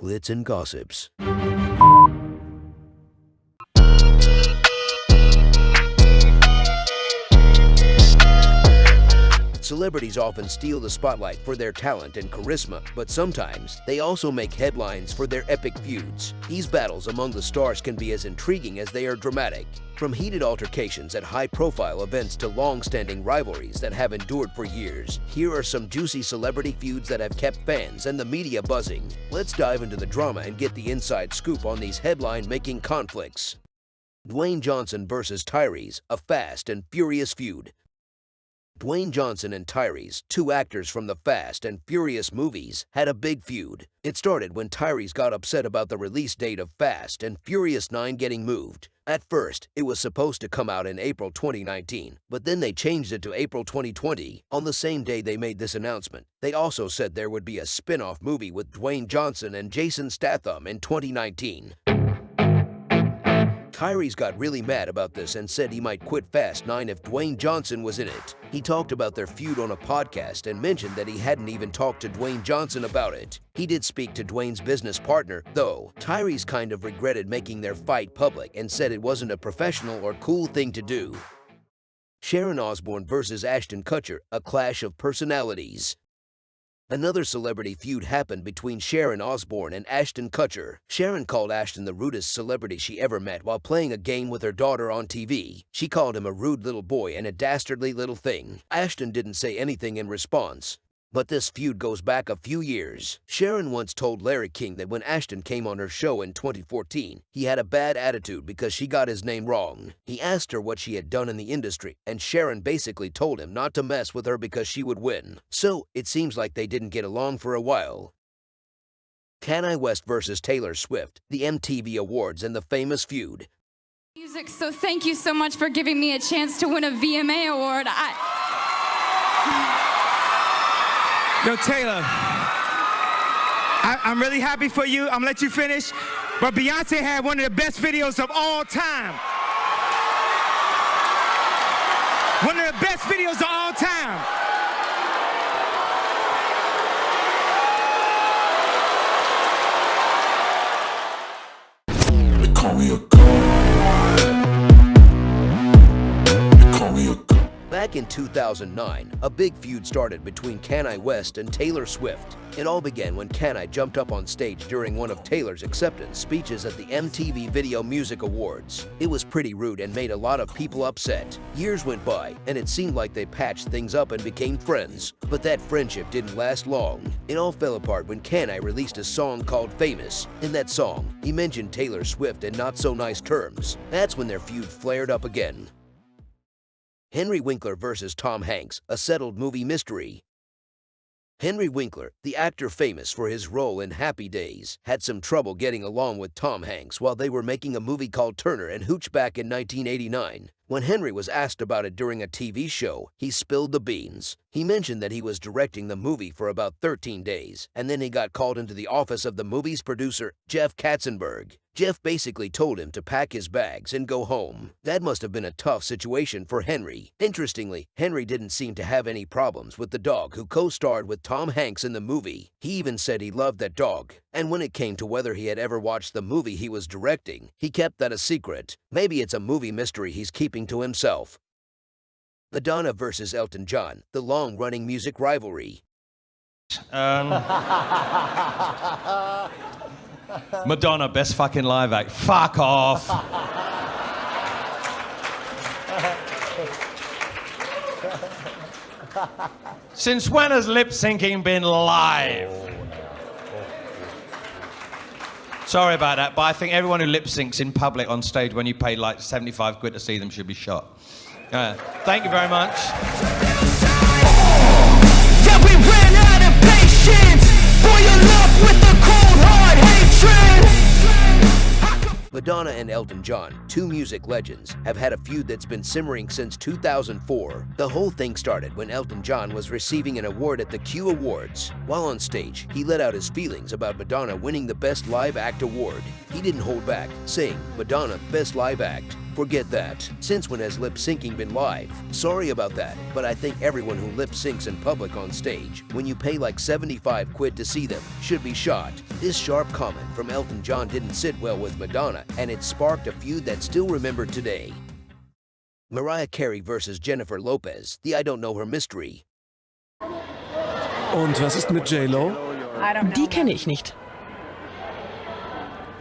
glitz and gossips. Celebrities often steal the spotlight for their talent and charisma, but sometimes they also make headlines for their epic feuds. These battles among the stars can be as intriguing as they are dramatic. From heated altercations at high-profile events to long-standing rivalries that have endured for years, here are some juicy celebrity feuds that have kept fans and the media buzzing. Let's dive into the drama and get the inside scoop on these headline-making conflicts. Dwayne Johnson versus Tyrese, a fast and furious feud. Dwayne Johnson and Tyrese, two actors from the Fast and Furious movies, had a big feud. It started when Tyrese got upset about the release date of Fast and Furious 9 getting moved. At first, it was supposed to come out in April 2019, but then they changed it to April 2020. On the same day they made this announcement, they also said there would be a spin-off movie with Dwayne Johnson and Jason Statham in 2019. Tyrese got really mad about this and said he might quit Fast 9 if Dwayne Johnson was in it. He talked about their feud on a podcast and mentioned that he hadn't even talked to Dwayne Johnson about it. He did speak to Dwayne's business partner, though. Tyrese kind of regretted making their fight public and said it wasn't a professional or cool thing to do. Sharon Osbourne versus Ashton Kutcher, a clash of personalities. Another celebrity feud happened between Sharon Osbourne and Ashton Kutcher. Sharon called Ashton the rudest celebrity she ever met while playing a game with her daughter on TV. She called him a rude little boy and a dastardly little thing. Ashton didn't say anything in response. But this feud goes back a few years. Sharon once told Larry King that when Ashton came on her show in 2014, he had a bad attitude because she got his name wrong. He asked her what she had done in the industry, and Sharon basically told him not to mess with her because she would win. So, it seems like they didn't get along for a while. Kanye West versus Taylor Swift, the MTV Awards and the famous feud. Music, so thank you so much for giving me a chance to win a VMA award. Yo, Taylor, I'm really happy for you. I'm gonna let you finish. But Beyonce had one of the best videos of all time. One of the best videos of all time. They call me a god. They call me a god. Back in 2009, a big feud started between Kanye West and Taylor Swift. It all began when Kanye jumped up on stage during one of Taylor's acceptance speeches at the MTV Video Music Awards. It was pretty rude and made a lot of people upset. Years went by, and it seemed like they patched things up and became friends. But that friendship didn't last long. It all fell apart when Kanye released a song called Famous. In that song, he mentioned Taylor Swift in not-so-nice terms. That's when their feud flared up again. Henry Winkler versus Tom Hanks, a settled movie mystery. Henry Winkler, the actor famous for his role in Happy Days, had some trouble getting along with Tom Hanks while they were making a movie called Turner and Hooch back in 1989. When Henry was asked about it during a TV show, he spilled the beans. He mentioned that he was directing the movie for about 13 days, and then he got called into the office of the movie's producer, Jeff Katzenberg. Jeff basically told him to pack his bags and go home. That must have been a tough situation for Henry. Interestingly, Henry didn't seem to have any problems with the dog who co-starred with Tom Hanks in the movie. He even said he loved that dog. And when it came to whether he had ever watched the movie he was directing, he kept that a secret. Maybe it's a movie mystery he's keeping to himself. Madonna versus Elton John, the long-running music rivalry. Madonna, best fucking live act. Fuck off. Since when has lip syncing been live? Sorry about that, but I think everyone who lip syncs in public on stage when you pay like 75 quid to see them should be shot. Thank you very much. Yeah, we ran out of patience for your love with the cold hard hatred. Madonna and Elton John, two music legends, have had a feud that's been simmering since 2004. The whole thing started when Elton John was receiving an award at the Q Awards. While on stage, he let out his feelings about Madonna winning the Best Live Act award. He didn't hold back, saying, "Madonna, Best Live Act." Forget that. Since when has lip syncing been live? Sorry about that, but I think everyone who lip syncs in public on stage, when you pay like 75 quid to see them, should be shot. This sharp comment from Elton John didn't sit well with Madonna, and it sparked a feud that's still remembered today. Mariah Carey versus Jennifer Lopez, the I Don't Know Her mystery. Und was ist mit J-Lo? Die kenne ich nicht.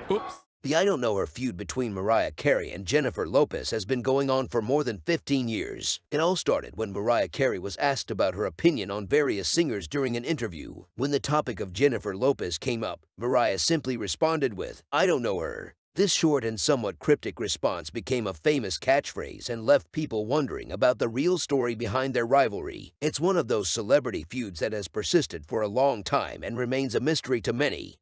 Ups. The I Don't Know Her feud between Mariah Carey and Jennifer Lopez has been going on for more than 15 years. It all started when Mariah Carey was asked about her opinion on various singers during an interview. When the topic of Jennifer Lopez came up, Mariah simply responded with, "I don't know her." This short and somewhat cryptic response became a famous catchphrase and left people wondering about the real story behind their rivalry. It's one of those celebrity feuds that has persisted for a long time and remains a mystery to many.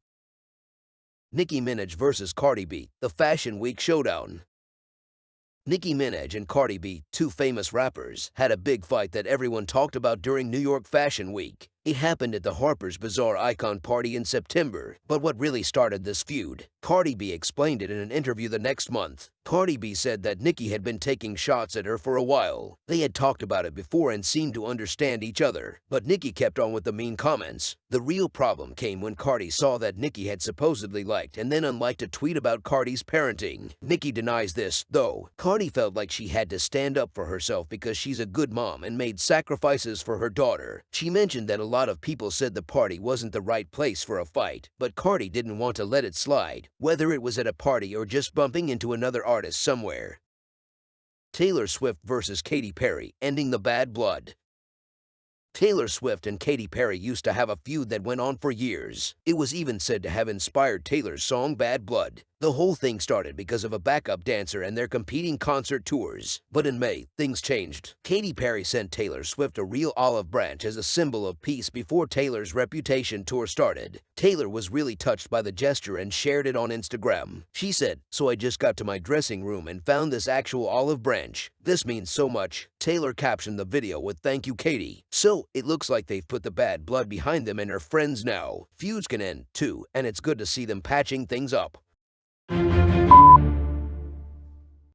Nicki Minaj versus Cardi B, the Fashion Week showdown. Nicki Minaj and Cardi B, two famous rappers, had a big fight that everyone talked about during New York Fashion Week. It happened at the Harper's Bazaar Icon Party in September. But what really started this feud? Cardi B explained it in an interview the next month. Cardi B said that Nicki had been taking shots at her for a while. They had talked about it before and seemed to understand each other, but Nicki kept on with the mean comments. The real problem came when Cardi saw that Nicki had supposedly liked and then unliked a tweet about Cardi's parenting. Nicki denies this, though. Cardi felt like she had to stand up for herself because she's a good mom and made sacrifices for her daughter. She mentioned that a lot of people said the party wasn't the right place for a fight, but Cardi didn't want to let it slide, whether it was at a party or just bumping into another artist somewhere. Taylor Swift versus Katy Perry, ending the bad blood. Taylor Swift and Katy Perry used to have a feud that went on for years. It was even said to have inspired Taylor's song Bad Blood. The whole thing started because of a backup dancer and their competing concert tours. But in May, things changed. Katy Perry sent Taylor Swift a real olive branch as a symbol of peace before Taylor's Reputation tour started. Taylor was really touched by the gesture and shared it on Instagram. She said, "So I just got to my dressing room and found this actual olive branch. This means so much." Taylor captioned the video with "Thank you, Katy." So it looks like they've put the bad blood behind them and are friends now. Feuds can end, too, and it's good to see them patching things up.